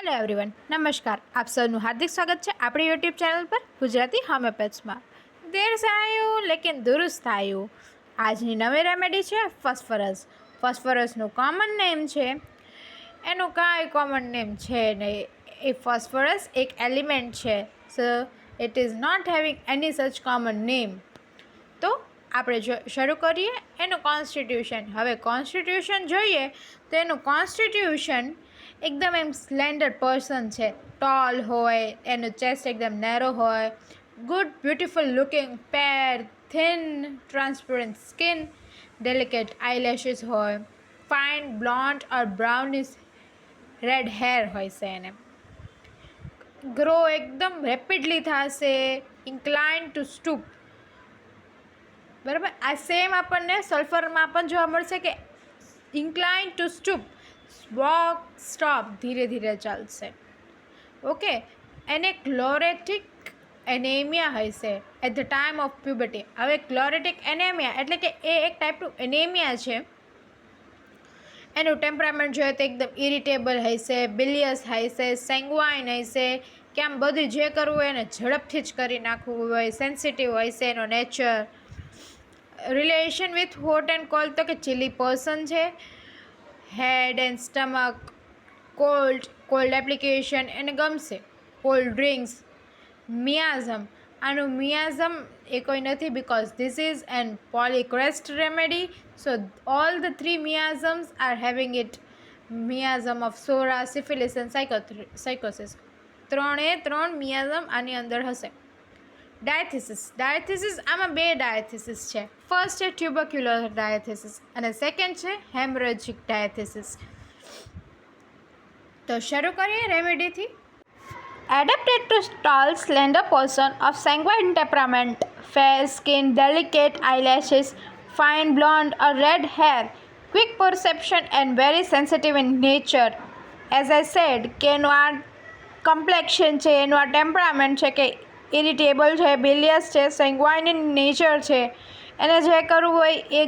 Hello everyone, નમસ્કાર. આપ સૌનું હાર્દિક સ્વાગત છે આપણી યુટ્યુબ ચેનલ પર ગુજરાતી હોમિયોપેથ્સમાં. દેર સે આયું લેકિન દુરુસ્ત આયું. આજની નવી રેમેડી છે ફોસ્ફરસ. ફોસ્ફરસનું કોમન નેમ છે, એનું કાંઈ કોમન નેમ છે નહીં. એ ફોસ્ફરસ એક એલિમેન્ટ છે, so it is not having any such common name. તો આપણે શરૂ કરીએ એનું કોન્સ્ટિટ્યુશન. હવે કોન્સ્ટિટ્યુશન જોઈએ તો એનું કોન્સ્ટિટ્યુશન એકદમ એમ સ્લેન્ડર પર્સન છે, ટોલ હોય, એનું ચેસ્ટ એકદમ નેરો હોય, ગુડ બ્યુટિફુલ લુકિંગ પેર, થિન ટ્રાન્સપરન્ટ સ્કિન, ડેલિકેટ આઈલેશિસ હોય, ફાઇન બ્લોન્ડ ઓર બ્રાઉનિશ રેડ હેર હોય છે. એને ગ્રો એકદમ રેપિડલી થશે, ઇન્ક્લાઇન ટુ સ્ટૂપ. બરાબર, આ સેમ આપણને સલ્ફરમાં પણ જોવા મળશે કે ઇન્ક્લાઇન ટુ સ્ટૂપ, વોક સ્ટોપ, ધીરે ધીરે ચાલશે. ઓકે, એને ક્લોરેટિક એનેમિયા હશે at the time of puberty. હવે ક્લોરેટિક એનેમિયા એટલે કે એ એક ટાઈપનું એનેમિયા છે. એનું ટેમ્પરામેન્ટ જોઈએ તો એકદમ ઇરિટેબલ હશે, બિલિયસ હશે, સેંગવાઇન હશે, કે આમ બધું જે કરવું હોય એને ઝડપથી જ કરી નાખવું હોય, સેન્સિટિવ હશે એનો nature. Relation with hot and cold તો કે ચીલી પર્સન છે. Head and stomach, cold application એને ગમશે. Cold drinks, miasm. આનું મિયાઝમ એ કોઈ નથી because this is an polychrest remedy. So all the three miasms are having it. Miasm of psora, syphilis and sycosis. ત્રણ miasm આની અંદર હશે. ડાયથિસિસ આમાં બે ડાયથિસિસ છે. ફર્સ્ટ છે ટ્યુબરક્યુલર ડાયથિસિસ અને સેકન્ડ છે હેમરેજિક ડાયથિસિસ. તો શરૂ કરીએ રેમેડીથી. Adapted to tall, slender person of sanguine temperament, fair skin, delicate eyelashes, fine blonde or red hair, quick perception and very sensitive in nature. As I said કે એનું આ કમ્પ્લેક્શન છે, એનું આ ટેમ્પરામેન્ટ છે કે ઇરિટેબલ છે, બિલિયસ છે, સેંગ્વાઇન ઇન નેચર છે. એને જે કરવું હોય એ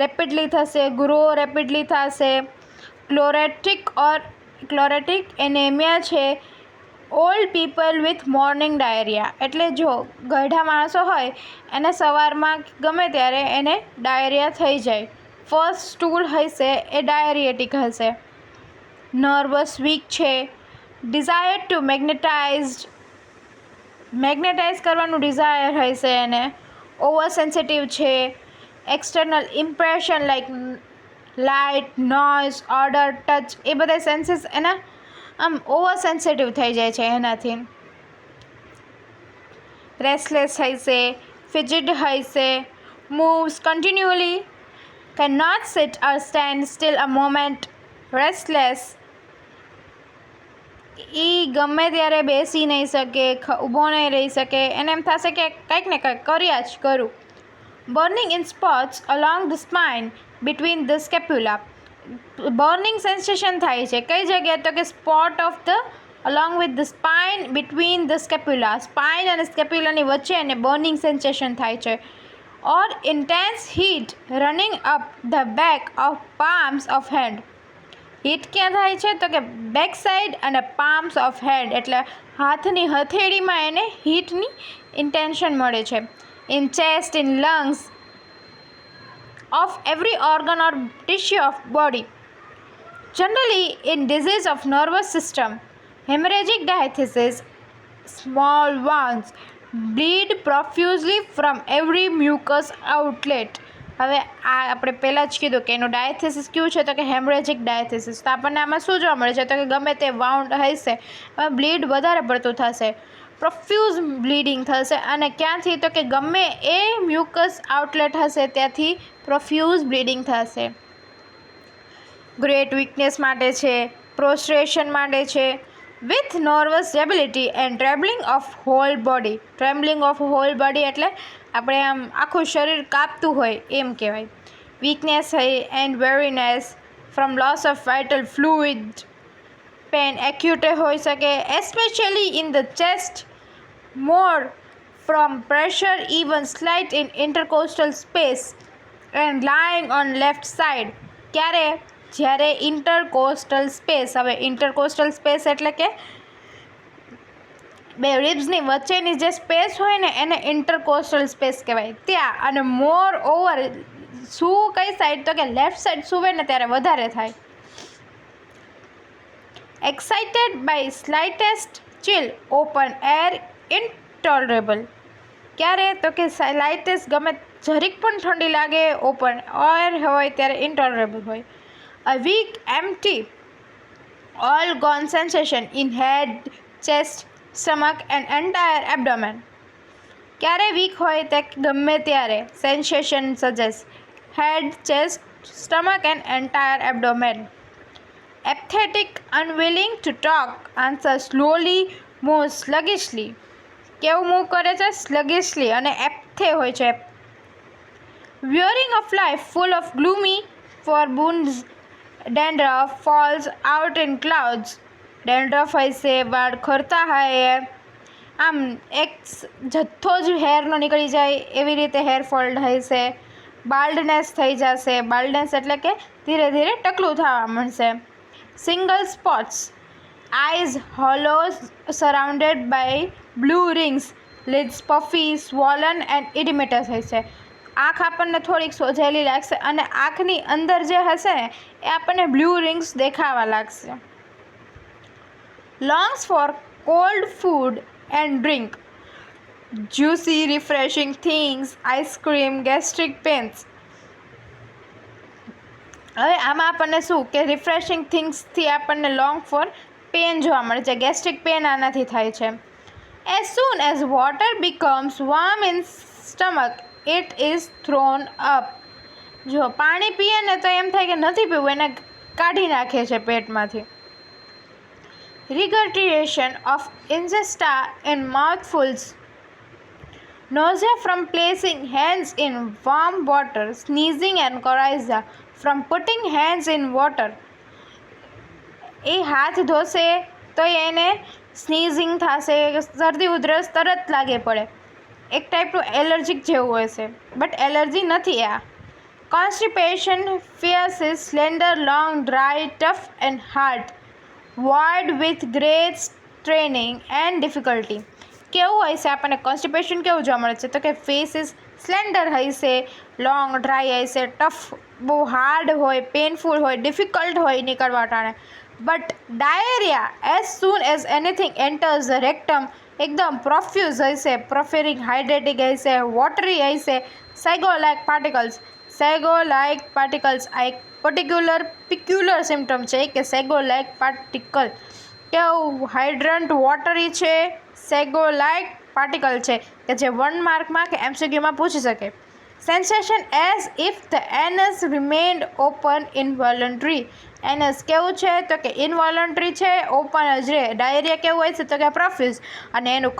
રેપિડલી થશે, ગ્રો રેપિડલી થશે. ક્લોરેટિક એનેમિયા છે. Old people with morning diarrhoea એટલે જો ગઢા માણસો હોય એને સવારમાં ગમે ત્યારે એને ડાયરિયા થઈ જાય. ફર્સ્ટ સ્ટૂલ હશે એ ડાયરિયેટિક હશે. નર્વસ વીક છે. ડિઝાયર ટુ મેગ્નેટાઇઝ કરવાનું ડિઝાયર હશે એને. ઓવર સેન્સિટિવ છે. External impression like light, noise, order, touch એ બધા સેન્સીસ એના આમ ઓવર સેન્સિટિવ થઈ જાય છે એનાથી. રેસ્ટલેસ હશે, ફિજિડ હશે, moves continually, can not sit or stand still a moment, restless. એ ગમે ત્યારે બેસી નહીં શકે, ઊભો નહીં રહી શકે, એને એમ થશે કે કંઈક ને કંઈક કર્યા જ કરું. Burning in spots along the spine between the scapula. Burning sensation થાય છે કઈ જગ્યાએ તો કે spot of the along with the spine between the scapula. Spine અને સ્કેપ્યુલાની વચ્ચે એને બર્નિંગ સેન્સેશન થાય છે. Or intense heat running up the back of palms of hand. Heat ક્યાં થાય છે તો કે બેક સાઈડ અને પામ્સ ઓફ હેન્ડ એટલે હાથની હથેળીમાં એને હીટની ઇન્ટેન્શન મળે છે. In chest, in lungs, of every organ or tissue of body. Generally in disease of nervous system, hemorrhagic diathesis, small ones bleed profusely from every mucous outlet. હવે આ આપણે પહેલાં જ કીધું કે એનું ડાયથિસિસ કયું છે તો કે હેમરેજિક ડાયથિસિસ. તો આપણને આમાં શું જોવા મળે છે તો કે ગમે તે વાઉન્ડ હશે એમાં બ્લીડ વધારે પડતું થશે, પ્રોફ્યુઝ બ્લીડિંગ થશે. અને ક્યાંથી તો કે ગમે એ મ્યુકસ આઉટલેટ હશે ત્યાંથી પ્રોફ્યુઝ બ્લીડિંગ થશે. ગ્રેટ વીકનેસ માટે છે, પ્રોસ્ટ્રેશન માટે છે. With nervous debility and trembling of whole body. Trembling of whole body એટલે આપણે આમ આખું શરીર કાપતું હોય એમ કહેવાય. Weakness and weariness from loss of vital fluid. Pain acute હોઈ શકે, especially in the chest, more from pressure even slight in intercostal space and lying on left side. ક્યારે જ્યારે ઇન્ટરકોસ્ટલ સ્પેસ, હવે ઇન્ટરકોસ્ટલ સ્પેસ એટલે કે બે રિબ્સની વચ્ચેની જે સ્પેસ હોય ને એને ઇન્ટરકોસ્ટલ સ્પેસ કહેવાય ત્યાં. અને મોર ઓવર શું કઈ સાઈડ તો કે લેફ્ટ સાઈડ સૂવે ને ત્યારે વધારે થાય. Excited by slightest chill open air intolerable. ક્યારે તો કે સ્લાઇટેસ્ટ ગમે જરીક પણ ઠંડી લાગે ઓપન એર હોય ત્યારે ઇન્ટોલરેબલ હોય. A weak empty all gone sensation in head, chest, stomach and entire abdomen. ક્યારે વીક હોય તે ગમે ત્યારે sensation suggest head, chest, stomach and entire abdomen. Apathetic, unwilling to talk, answer slowly, move sluggishly. કેવું move કરે છે? Sluggishly. અને એપ્થે હોય છે. Wearying of life full of gloomy forebodings, dandruff falls out in clouds. Dandruff હોય છે, વાળ ખરતા હોય, આમ એક જથ્થો જ હેરનો નીકળી જાય એવી રીતે હેર ફોલ થાય છે. બાલ્ડનેસ થઈ જશે, બાલ્ડનેસ એટલે કે ધીરે ધીરે ટકલું થવા મળશે. Single spots, eyes hollow surrounded by blue rings, lids puffy, swollen and oedematous હોય છે. આંખ આપણને થોડીક સોજાયેલી લાગશે અને આંખની અંદર જે હશે ને એ આપણને બ્લુ રિંગ્સ દેખાવા લાગશે. Longs for cold food and drink, juicy refreshing things, ice cream, gastric pains. હવે આમાં આપણને શું કે રિફ્રેશિંગ થિંગ્સથી આપણને લોંગ ફોર પેન જોવા મળે છે. ગેસ્ટ્રિક પેન આનાથી થાય છે. As soon as water becomes warm in stomach it is thrown up. જો પાણી પીએ ને તો એમ થાય કે નથી પીવું, એને કાઢી નાખે છે પેટમાંથી. Regurgitation of ingesta in mouthfuls, nausea from placing hands in warm water, sneezing and coryza from putting hands in water. એ હાથ ધોશે તો એને સ્નીઝિંગ થશે, શરદી ઉધરસ તરત લાગે પડે. એક ટાઈપનું એલર્જીક જેવું હોય છે, બટ એલર્જી નથી આ. Constipation, faeces, slender, long, dry, tough and hard, void with great straining and difficulty. કેવું હોય છે આપણને કોન્સ્ટિપેશન કેવું જોવા મળે છે તો કે ફેસ ઇઝ સ્લેન્ડર હોય છે, લોંગ, ડ્રાય હોય છે, ટફ બહુ હાર્ડ હોય, પેનફુલ હોય, ડિફિકલ્ટ હોય નીકળવા ટાણે. But diarrhoea as soon as anything enters the rectum એકદમ પ્રોફ્યુઝ હોય છે, પ્રોફેરિંગ હાઇડ્રેટિક હોય છે, વોટરી હોય છે, સેગો-લાઇક પાર્ટિકલ્સ. સેગો-લાઇક પાર્ટિકલ્સ આ એક પિક્યુલર સિમ્ટમ છે કે સેગો-લાઇક પાર્ટિકલ કેવું હાઇડ્રન્ટ વોટરી છે, સેગો-લાઇક પાર્ટિકલ છે કે જે 1 માર્કમાં કે એમસીક્યુમાં પૂછી શકે. Sensation as if the anus remained open involuntary. Anus કેવું છે તો કે ઇનવોલન્ટરી છે, ઓપન જ રહે. ડાયરિયા કેવું હોય છે તો કે પ્રોફ્યુઝ. અને એનું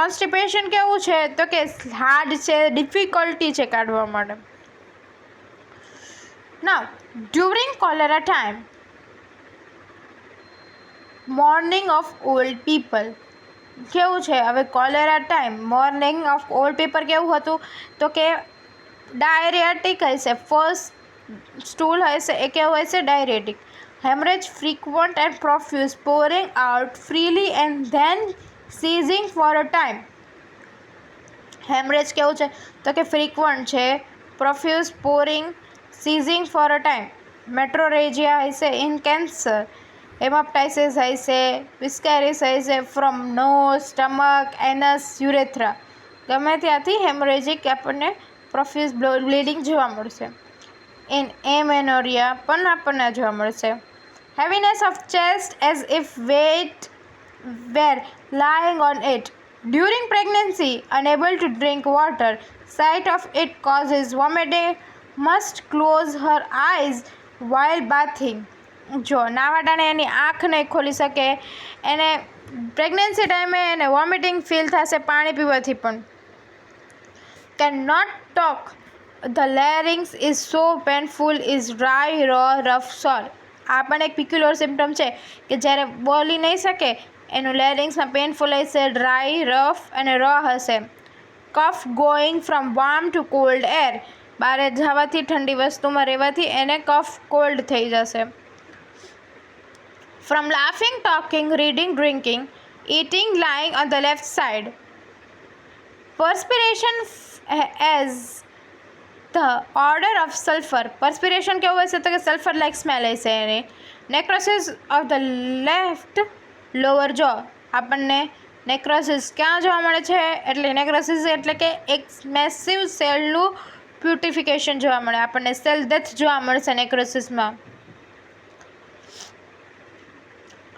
કોન્સ્ટિપેશન કેવું છે તો કે હાર્ડ છે, ડિફિકલ્ટી છે કાઢવા માટે. Now, during cholera time, mourning of old people. કેવું છે હવે cholera time, morning of old people કેવું હતું તો કે ડાયરિયાટિક હશે. ફર્સ્ટ સ્ટૂલ હશે એ કેવું હોય છે diuretic. Haemorrhage frequent and profuse, pouring out freely and then ceasing for a time. Haemorrhage કેવું છે તો કે ફ્રીક્વન્ટ છે, profuse, pouring, ceasing for a time. Metrorrhagia હશે ઇન કેન્સર. હેમાપ્ટાઇસિસ હશે, વિસ્કેરિસ હશે from nose, stomach, anus, urethra. ગમે ત્યાંથી હેમરેજિક આપણને પ્રોફ્યુઝ બ્લીડિંગ જોવા મળશે. ઇન એમેનોરિયા પણ આપણને જોવા મળશે. Heaviness of chest as if weight were lying on it. During pregnancy unable to drink water, sight of it causes vomiting, must close her eyes while bathing. જો નાવાટાને એની આંખ નહીં ખોલી શકે, એને પ્રેગ્નન્સી ટાઈમે એને વોમિટિંગ ફીલ થશે પાણી પીવાથી પણ. Can not talk, the larynx is so painful, is dry, raw, rough, sore. આ પણ એક પિક્યુલર સિમ્ટમ છે કે જ્યારે બોલી નહીં શકે એનું લેરિંગ્સમાં પેનફુલ હશે, ડ્રાય, રફ અને રો હશે. Cough going from warm to cold air. બહાર જવાથી, ઠંડી વસ્તુમાં રહેવાથી એને કફ કોલ્ડ થઈ જશે. From laughing, talking, reading, drinking, eating, lying on the left side. Perspiration as the odor of sulfur. Perspiration કેવું હશે તો કે સલ્ફર લાઇક સ્મેલ હશે એની. Necrosis of the left lower jaw. આપણને નેક્રોસિસ ક્યાં જોવા મળે છે? એટલે નેક્રોસિસ એટલે કે એક મેસિવ સેલનું પ્યુરિફિકેશન જોવા મળે. આપણને સેલ ડેથ જોવા મળશે નેક્રોસિસમાં.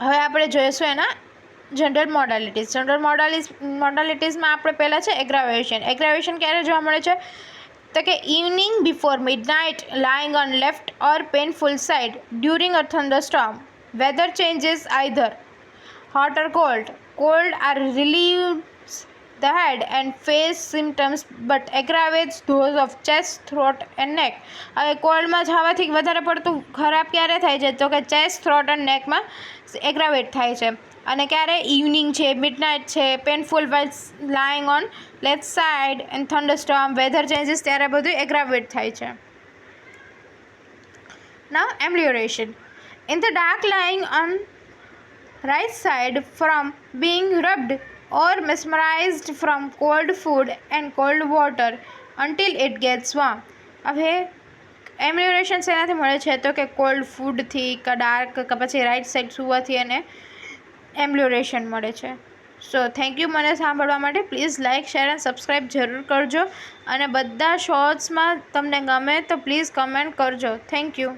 હવે આપણે જોઈશું એના જનરલ મોડાલિટીઝ. જનરલ મોડાલિટીઝમાં આપણે પહેલાં છે એગ્રાવેશન. એગ્રાવેશન ક્યારે જોવા મળે છે? તો કે evening before midnight, lying on left or painful side, during a thunderstorm, weather changes either hot or cold. Cold are relieves the head and face symptoms but aggravates those of chest, throat and neck. હવે કોલ્ડમાં જવાથી વધારે પડતું ખરાબ ક્યારે થાય છે? તો કે ચેસ્ટ, થ્રોટ અને નેકમાં એગ્રાવેટ થાય છે. અને ક્યારે? ઇવનિંગ છે, મિડનાઇટ છે, painful while lying on left side and thunderstorm, weather changes, ત્યારે બધું એગ્રાવેટ થાય છે. Now amelioration. In the dark lying on right side from being rubbed or mesmerized from cold food and cold water until it gets warm. હવે એમ્બ્લ્યુરેશન શેનાથી મળે છે? તો કે કોલ્ડ ફૂડથી કે ડાર્ક કે પછી રાઇટ સાઈડ સુવાથી એને એમ્બ્લ્યુરેશન મળે છે. સો થેન્ક યુ મને સાંભળવા માટે. Please like, share and subscribe જરૂર કરજો. અને બધા શોર્ટ્સમાં તમને ગમે તો પ્લીઝ કમેન્ટ કરજો. Thank you.